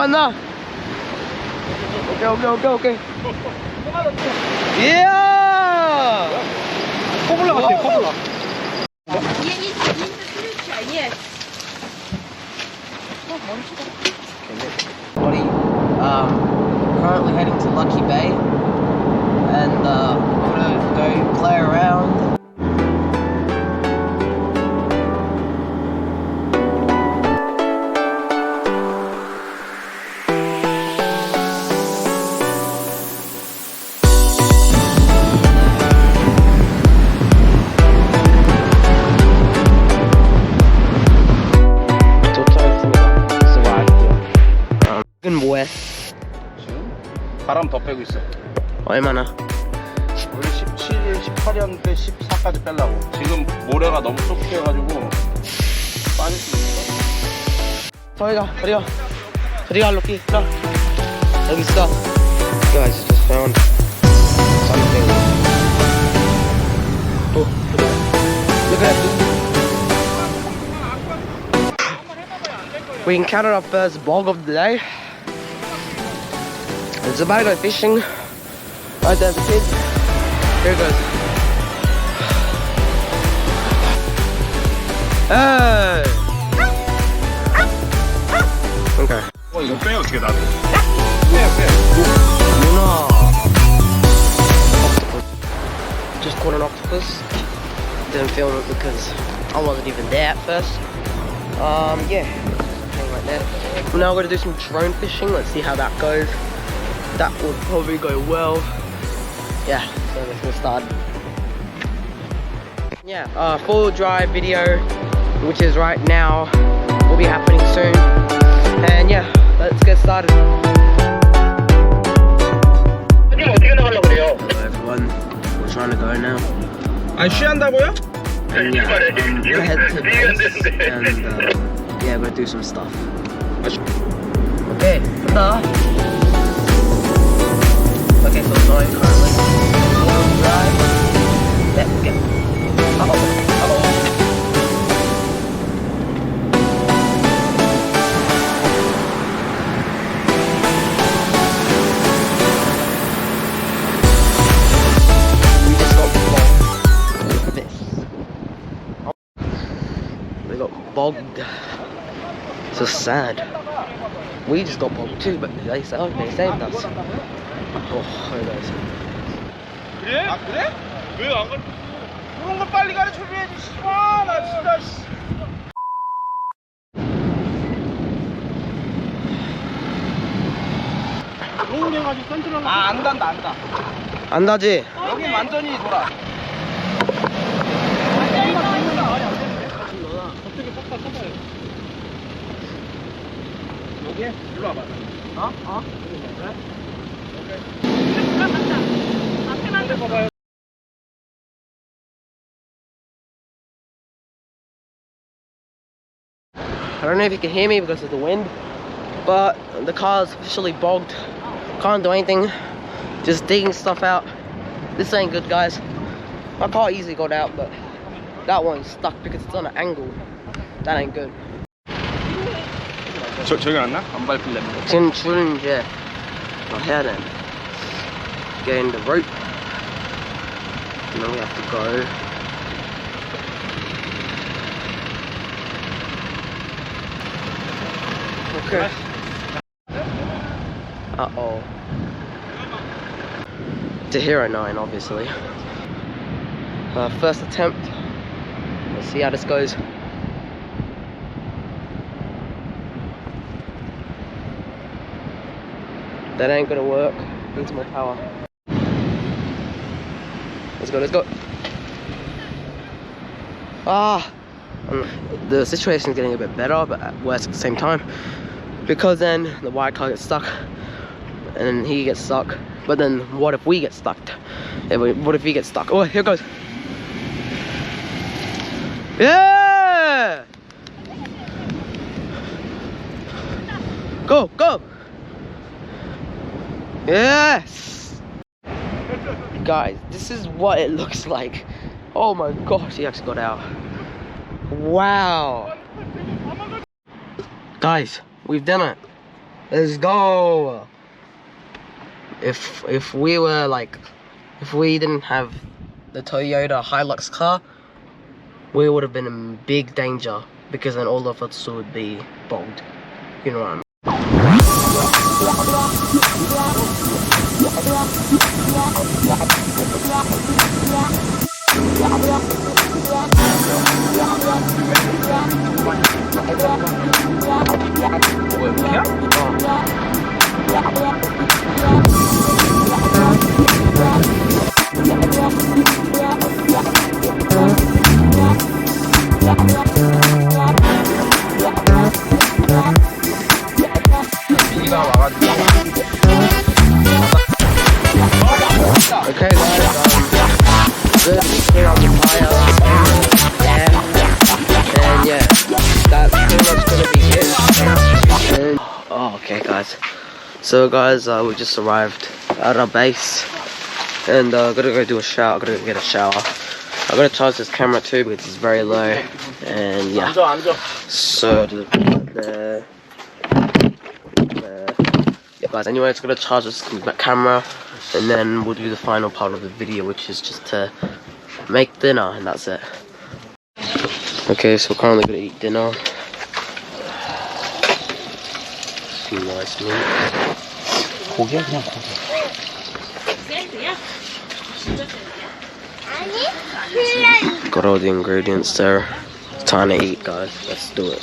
왔나? 오케이. 이야! 커블라 같아요, 커블라. Buddy, currently heading to Lucky Bay, and gonna go play around. 지금 뭐해? 지금 바람 더 빼고 있어. 얼마나? 원래 17, 18이었는데 14까지 빼려고. 지금 모래가 너무 촉촉해가지고 빠질 수 있어. 저리가 로키. 자, 여기 있어. Guys, just found something. Oh, look at that. We encountered our first bog of the day. It's about to go fishing. Right there's the kid. Here it goes. Hey! Okay. 이거 빼 어떻게 나도. No. Octopus. Just caught an octopus. Didn't film it because I wasn't even there at first. Yeah. Right there. Well, now we're gonna do some drone fishing. Let's see how that goes. That will probably go well. Yeah, so let's get started. Yeah, full drive video, which is right now, will be happening soon. And yeah, let's get started. Hello everyone, we're trying to go now. 아 쉬한다고요? And yeah, we're headed to the base and yeah, we're gonna do some stuff. Okay, Okay, so sorry, currently. Drive. Let's get. We just got bogged with this. We got bogged. So sad. We just got bogged too, but they saved us. Oh, there it is. 그래? 아 그래? 왜 안 가르쳐? 그런 걸 빨리 가르쳐줘야지. 씨발 나 진짜. 너무 해가지고 컨트롤. 안 단다. 안 닿지? 여기 완전히 돌아. 저쪽에 빡빡 서봐요. 여기? 일로 와봐. 어? I don't know if you can hear me because of the wind, but the car's officially bogged. Can't do anything, just digging stuff out. This ain't good, guys. My car easily got out, but that one's stuck because it's on an angle. That ain't good. 저기 안 나? 안 밟힐래. 지금 줄은 이제 해야 돼. Getting the rope. And then we have to go. Okay. Uh-oh. It's a Hero 9, obviously. First attempt. Let's see how this goes. That ain't gonna work. Needs more power. Let's go. The situation is getting a bit better, but worse at the same time. Because then the white car gets stuck, and then he gets stuck. But then what if we get stuck? What if he gets stuck? Oh, here it goes. Yeah! Go! Yes! Guys, this is what it looks like. Oh my gosh, he actually got out. Wow. Guys, we've done it. Let's go. If we were like, if we didn't have the Toyota Hilux car, we would have been in big danger because then all of us would be bogged. You know what I mean? Okay guys, good thing on the fire, and yeah, that's pretty much gonna be it. And, oh, okay guys, so guys, we just arrived at our base, and gotta go do a shower, gotta go get a shower. I gotta charge this camera too because it's very low, and yeah, so yeah guys, anyway, it's gonna charge this camera, and then we'll do the final part of the video, which is just to make dinner, and that's it. Okay, so we're currently gonna eat dinner. Some nice meat. 고기야 그냥 고기. Got all the ingredients there. Time to eat, guys. Let's do it.